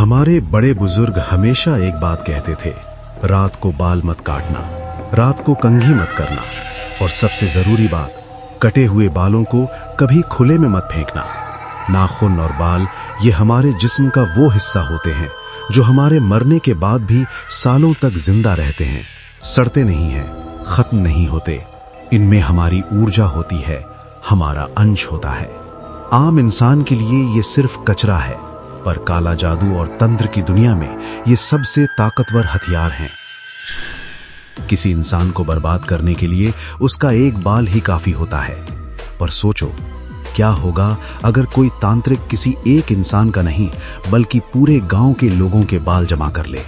हमारे बड़े बुजुर्ग हमेशा एक बात कहते थे, रात को बाल मत काटना, रात को कंघी मत करना, और सबसे जरूरी बात, कटे हुए बालों को कभी खुले में मत फेंकना। नाखून और बाल ये हमारे जिस्म का वो हिस्सा होते हैं जो हमारे मरने के बाद भी सालों तक जिंदा रहते हैं, सड़ते नहीं हैं, खत्म नहीं होते। इनमें हमारी ऊर्जा होती है, हमारा अंश होता है। आम इंसान के लिए ये सिर्फ कचरा है, पर काला जादू और तंत्र की दुनिया में ये सबसे ताकतवर हथियार हैं। किसी इंसान को बर्बाद करने के लिए उसका एक बाल ही काफी होता है, पर सोचो क्या होगा अगर कोई तांत्रिक किसी एक इंसान का नहीं बल्कि पूरे गांव के लोगों के बाल जमा कर ले,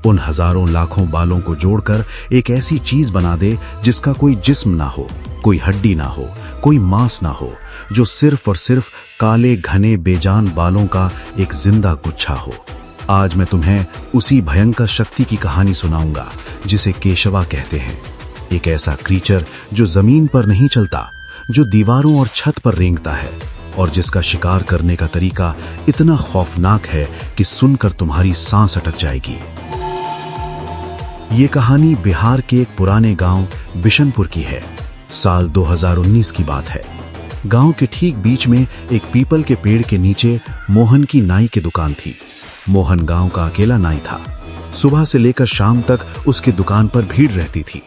उन हजारों लाखों बालों को जोड़कर एक ऐसी चीज बना दे जिसका कोई जिस्म ना हो, कोई हड्डी ना हो, कोई मांस ना हो, जो सिर्फ और सिर्फ काले घने बेजान बालों का एक जिंदा गुच्छा हो। आज मैं तुम्हें उसी भयंकर शक्ति की कहानी सुनाऊंगा जिसे केशवा कहते हैं। एक ऐसा क्रीचर जो जमीन पर नहीं चलता, जो दीवारों और छत पर रेंगता है, और जिसका शिकार करने का तरीका इतना खौफनाक है कि सुनकर तुम्हारी सांस अटक जाएगी। ये कहानी बिहार के एक पुराने गांव बिशनपुर की है। साल 2019 की बात है। गांव के ठीक बीच में एक पीपल के पेड़ के नीचे मोहन की नाई की दुकान थी। मोहन गांव का अकेला नाई था। सुबह से लेकर शाम तक उसकी दुकान पर भीड़ रहती थी।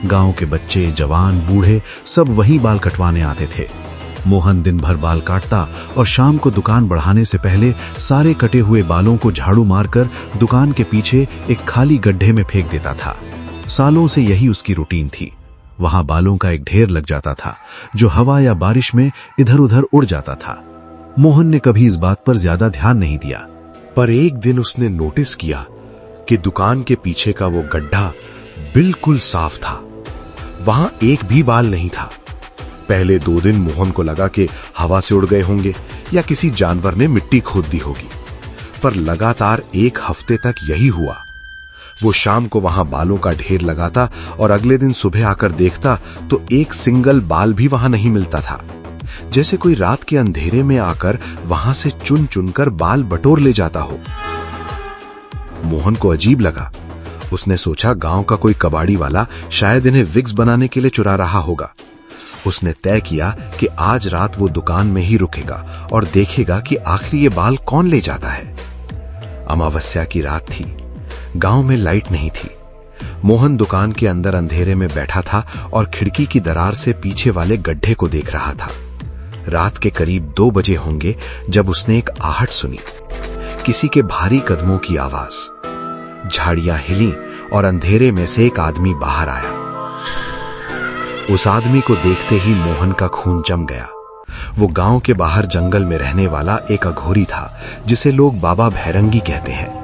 गांव के बच्चे, जवान, बूढ़े सब वहीं बाल कटवाने आते थे। मोहन दिन भर बाल काटता और शाम को दुकान बढ़ाने से पहले सारे कटे हुए बालों को झाड़ू मारकर दुकान के पीछे एक खाली गड्ढे में फेंक देता था। सालों से यही उसकी रूटीन थी। वहां बालों का एक ढेर लग जाता था जो हवा या बारिश में इधर उधर उड़ जाता था। मोहन ने कभी इस बात पर ज्यादा ध्यान नहीं दिया, पर एक दिन उसने नोटिस किया कि दुकान के पीछे का वो गड्ढा बिल्कुल साफ था। वहां एक भी बाल नहीं था। पहले 2 दिन मोहन को लगा कि हवा से उड़ गए होंगे या किसी जानवर ने मिट्टी खोद दी होगी, पर लगातार 1 हफ्ते तक यही हुआ। वो शाम को वहां बालों का ढेर लगाता और अगले दिन सुबह आकर देखता तो एक सिंगल बाल भी वहां नहीं मिलता था, जैसे कोई रात के अंधेरे में आकर वहां से चुन चुनकर बाल बटोर ले जाता हो। मोहन को अजीब लगा। उसने सोचा गांव का कोई कबाड़ी वाला शायद इन्हें विग्स बनाने के लिए चुरा रहा होगा। उसने तय किया कि आज रात वो दुकान में ही रुकेगा और देखेगा कि आखिर ये बाल कौन ले जाता है। अमावस्या की रात थी। गांव में लाइट नहीं थी। मोहन दुकान के अंदर अंधेरे में बैठा था और खिड़की की दरार से पीछे वाले गड्ढे को देख रहा था। रात के करीब 2 बजे होंगे जब उसने एक आहट सुनी, किसी के भारी कदमों की आवाज। झाड़ियां हिली और अंधेरे में से एक आदमी बाहर आया। उस आदमी को देखते ही मोहन का खून जम गया। वो गांव के बाहर जंगल में रहने वाला एक अघोरी था जिसे लोग बाबा भैरंगी कहते हैं।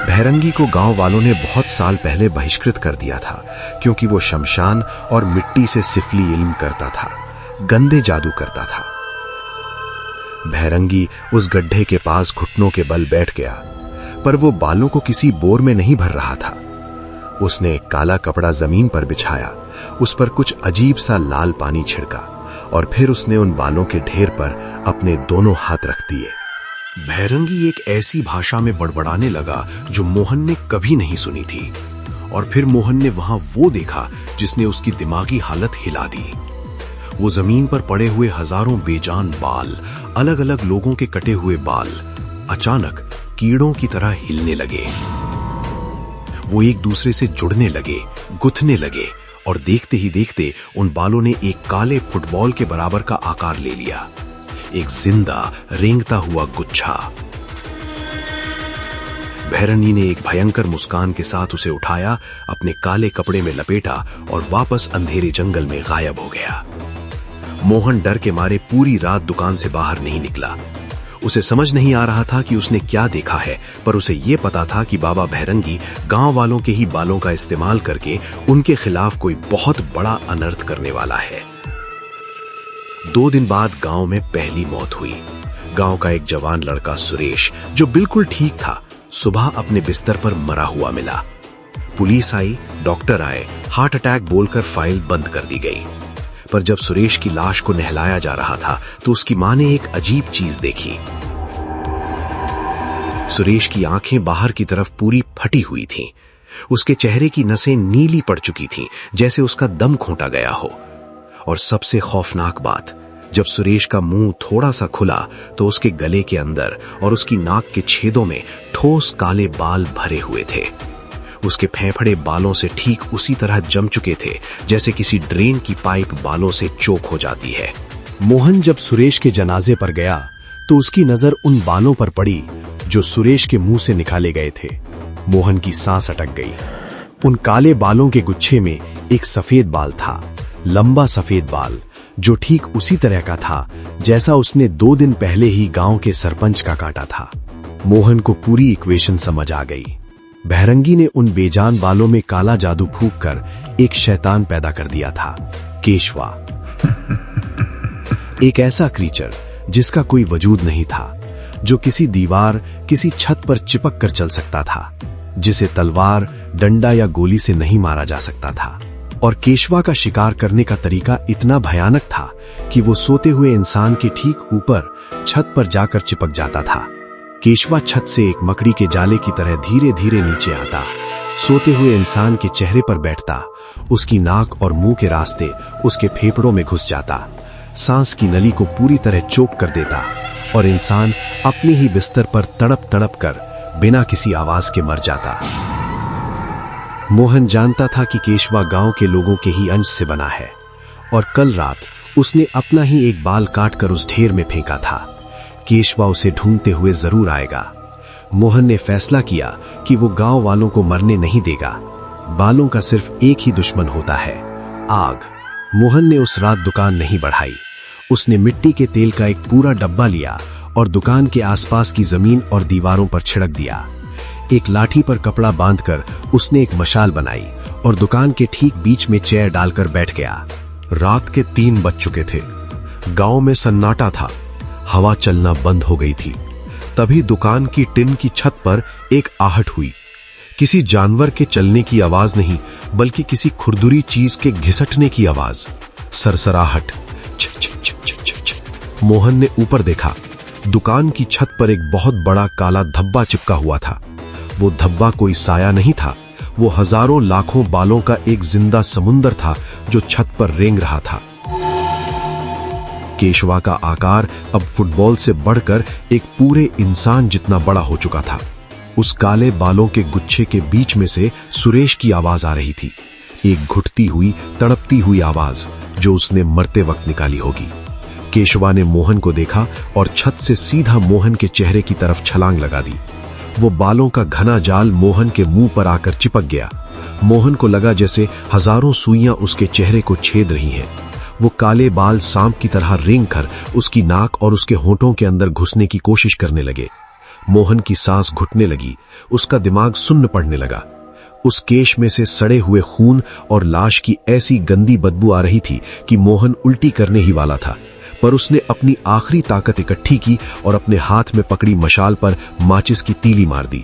भैरंगी को गांव वालों ने बहुत साल पहले बहिष्कृत कर दिया था क्योंकि वो शमशान और मिट्टी से सिफली इल्म करता था, गंदे जादू करता था। भैरंगी उस गड्ढे के पास घुटनों के बल बैठ गया, पर वो बालों को किसी बोर में नहीं भर रहा था। उसने एक काला कपड़ा जमीन पर बिछाया, उस पर कुछ अजीब सा लाल पानी छिड़का और फिर उसने उन बालों के ढेर पर अपने दोनों हाथ रख दिए। भैरंगी एक ऐसी भाषा में बड़बड़ाने लगा जो मोहन ने कभी नहीं सुनी थी, और फिर मोहन ने वहां वो देखा जिसने उसकी दिमागी हालत हिला दी। वो जमीन पर पड़े हुए हजारों बेजान बाल, अलग अलग लोगों के कटे हुए बाल, अचानक कीड़ों की तरह हिलने लगे। वो एक दूसरे से जुड़ने लगे, गुथने लगे, और देखते ही देखते उन बालों ने एक काले फुटबॉल के बराबर का आकार ले लिया, एक जिंदा रेंगता हुआ गुच्छा। भैरंगी ने एक भयंकर मुस्कान के साथ उसे उठाया, अपने काले कपड़े में लपेटा और वापस अंधेरे जंगल में गायब हो गया। मोहन डर के मारे पूरी रात दुकान से बाहर नहीं निकला। उसे समझ नहीं आ रहा था कि उसने क्या देखा है, पर उसे यह पता था कि बाबा भैरंगी गांव वालों के ही बालों का इस्तेमाल करके उनके खिलाफ कोई बहुत बड़ा अनर्थ करने वाला है। 2 दिन बाद गांव में पहली मौत हुई। गांव का एक जवान लड़का सुरेश, जो बिल्कुल ठीक था, सुबह अपने बिस्तर पर मरा हुआ मिला। पुलिस आई, डॉक्टर आए, हार्ट अटैक बोलकर फाइल बंद कर दी गई। पर जब सुरेश की लाश को नहलाया जा रहा था तो उसकी मां ने एक अजीब चीज देखी। सुरेश की आंखें बाहर की तरफ पूरी फटी हुई थीं। उसके चेहरे की नसें नीली पड़ चुकी थीं, जैसे उसका दम घोंटा गया हो। और सबसे खौफनाक बात, जब सुरेश का मुंह थोड़ा सा खुला तो उसके गले के अंदर और उसकी नाक के छेदों में ठोस काले बाल भरे हुए थे। उसके फेफड़े बालों से ठीक उसी तरह जम चुके थे जैसे किसी ड्रेन की पाइप बालों से चोक हो जाती है। मोहन जब सुरेश के जनाजे पर गया तो उसकी नजर उन बालों पर पड़ी जो सुरेश के मुंह से निकाले गए थे। मोहन की सांस अटक गई। उन काले बालों के गुच्छे में एक सफेद बाल था, लंबा सफेद बाल, जो ठीक उसी तरह का था जैसा उसने 2 दिन पहले ही गांव के सरपंच का काटा था। मोहन को पूरी इक्वेशन समझ आ गई। बहरंगी ने उन बेजान बालों में काला जादू फूंक कर एक शैतान पैदा कर दिया था, केशवा। एक ऐसा क्रीचर जिसका कोई वजूद नहीं था, जो किसी दीवार, किसी छत पर चिपक कर चल सकता था, जिसे तलवार, डंडा या गोली से नहीं मारा जा सकता था। और केशवा का शिकार करने का तरीका इतना भयानक था कि वो सोते हुए इंसान के ठीक ऊपर छत पर जाकर चिपक जाता था। केशवा छत से एक मकड़ी के जाले की तरह धीरे धीरे नीचे आता, सोते हुए इंसान के चेहरे पर बैठता, उसकी नाक और मुंह के रास्ते उसके फेफड़ों में घुस जाता, सांस की नली को पूरी तरह चोक कर देता और इंसान अपने ही बिस्तर पर तड़प तड़प कर बिना किसी आवाज के मर जाता। मोहन जानता था कि केशवा गांव के लोगों के ही अंश से बना है और कल रात उसने अपना ही एक बाल काटकर उस ढेर में फेंका था। केशवा उसे ढूंढते हुए जरूर आएगा। मोहन ने फैसला किया कि वो गांव वालों को मरने नहीं देगा। बालों का सिर्फ एक ही दुश्मन होता है, आग। मोहन ने उस रात दुकान नहीं बढ़ाई। उसने मिट्टी के तेल का एक पूरा डब्बा लिया और दुकान के आसपास की जमीन और दीवारों पर छिड़क दिया। एक लाठी पर कपड़ा बांधकर उसने एक मशाल बनाई और दुकान के ठीक बीच में चेयर डालकर बैठ गया। रात के 3 बज चुके थे। गांव में सन्नाटा था, हवा चलना बंद हो गई थी। तभी दुकान की टिन की छत पर एक आहट हुई। किसी जानवर के चलने की आवाज नहीं, बल्कि किसी खुरदुरी चीज के घिसटने की आवाज, सरसराहट। मोहन ने ऊपर देखा। दुकान की छत पर एक बहुत बड़ा काला धब्बा चिपका हुआ था। वो धब्बा कोई साया नहीं था, वो हजारों लाखों बालों का एक जिंदा समुंदर था जो छत पर रेंग रहा था। केशवा का आकार अब फुटबॉल से बढ़कर एक पूरे इंसान जितना बड़ा हो चुका था। उस काले बालों के गुच्छे के बीच में से सुरेश की आवाज आ रही थी, एक घुटती हुई, तड़पती हुई आवाज जो उसने मरते वक्त निकाली होगी। केशवा ने मोहन को देखा और छत से सीधा मोहन के चेहरे की तरफ छलांग लगा दी। वो बालों का घना जाल मोहन के मुंह पर आकर चिपक गया। मोहन को लगा जैसे हजारों सुइयां उसके चेहरे को छेद रही हैं। वो काले बाल सांप की तरह रेंग कर उसकी नाक और उसके होंठों के अंदर घुसने की कोशिश करने लगे। मोहन की सांस घुटने लगी, उसका दिमाग सुन्न पड़ने लगा। उस केश में से सड़े हुए खून और लाश की ऐसी गंदी बदबू आ रही थी कि मोहन उल्टी करने ही वाला था, पर उसने अपनी आखिरी ताकत इकट्ठी की और अपने हाथ में पकड़ी मशाल पर माचिस की तीली मार दी।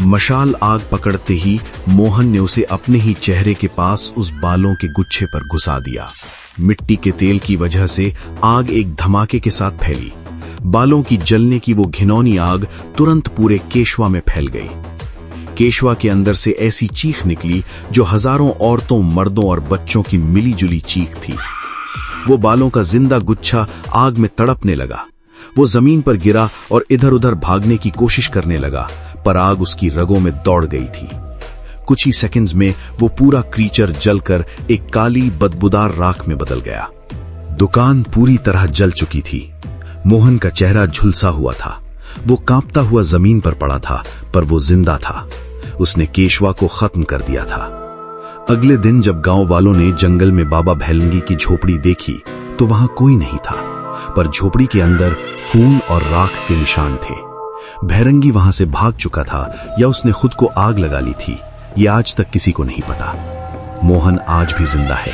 मशाल आग पकड़ते ही मोहन ने उसे अपने ही चेहरे के पास उस बालों के गुच्छे पर घुसा दिया। मिट्टी के तेल की वजह से आग एक धमाके के साथ फैली। बालों की जलने की वो घिनौनी आग तुरंत पूरे केशवा में फैल गई। केशवा के अंदर से ऐसी चीख निकली जो हजारों औरतों, मर्दों और बच्चों की मिलीजुली चीख थी। वो बालों का जिंदा गुच्छा आग में तड़पने लगा। वो जमीन पर गिरा और इधर उधर भागने की कोशिश करने लगा, पर आग उसकी रगों में दौड़ गई थी। कुछ ही सेकंड्स में वो पूरा क्रीचर जलकर एक काली बदबूदार राख में बदल गया। दुकान पूरी तरह जल चुकी थी। मोहन का चेहरा झुलसा हुआ था। वो कांपता हुआ जमीन पर पड़ा था, पर वो जिंदा था। उसने केशवा को खत्म कर दिया था। अगले दिन जब गांव वालों ने जंगल में बाबा भैलंगी की झोपड़ी देखी तो वहां कोई नहीं था, पर झोपड़ी के अंदर खून और राख के निशान थे। भैरंगी वहां से भाग चुका था या उसने खुद को आग लगा ली थी, ये आज तक किसी को नहीं पता। मोहन आज भी जिंदा है,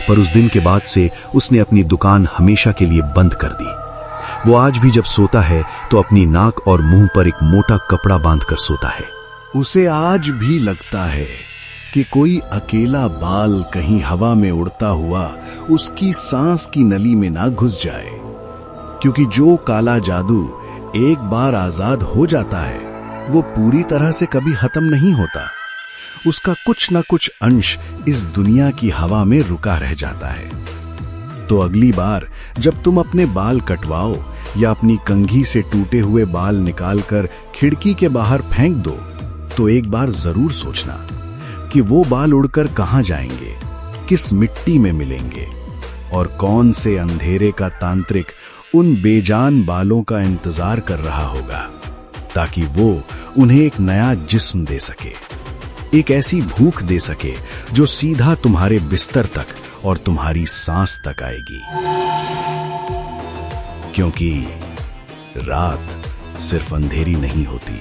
पर उस दिन के बाद से उसने अपनी दुकान हमेशा के लिए बंद कर दी। वो आज भी जब सोता है तो अपनी नाक और मुंह पर एक मोटा कपड़ा बांधकर सोता है। उसे आज भी लगता है कि कोई अकेला बाल कहीं हवा में उड़ता हुआ उसकी सांस की नली में ना घुस जाए, क्योंकि जो काला जादू एक बार आजाद हो जाता है वो पूरी तरह से कभी खत्म नहीं होता। उसका कुछ न कुछ अंश इस दुनिया की हवा में रुका रह जाता है। तो अगली बार जब तुम अपने बाल कटवाओ या अपनी कंघी से टूटे हुए बाल निकालकर खिड़की के बाहर फेंक दो, तो एक बार जरूर सोचना कि वो बाल उड़कर कहां जाएंगे, किस मिट्टी में मिलेंगे और कौन से अंधेरे का तांत्रिक उन बेजान बालों का इंतजार कर रहा होगा, ताकि वो उन्हें एक नया जिस्म दे सके, एक ऐसी भूख दे सके जो सीधा तुम्हारे बिस्तर तक और तुम्हारी सांस तक आएगी। क्योंकि रात सिर्फ अंधेरी नहीं होती,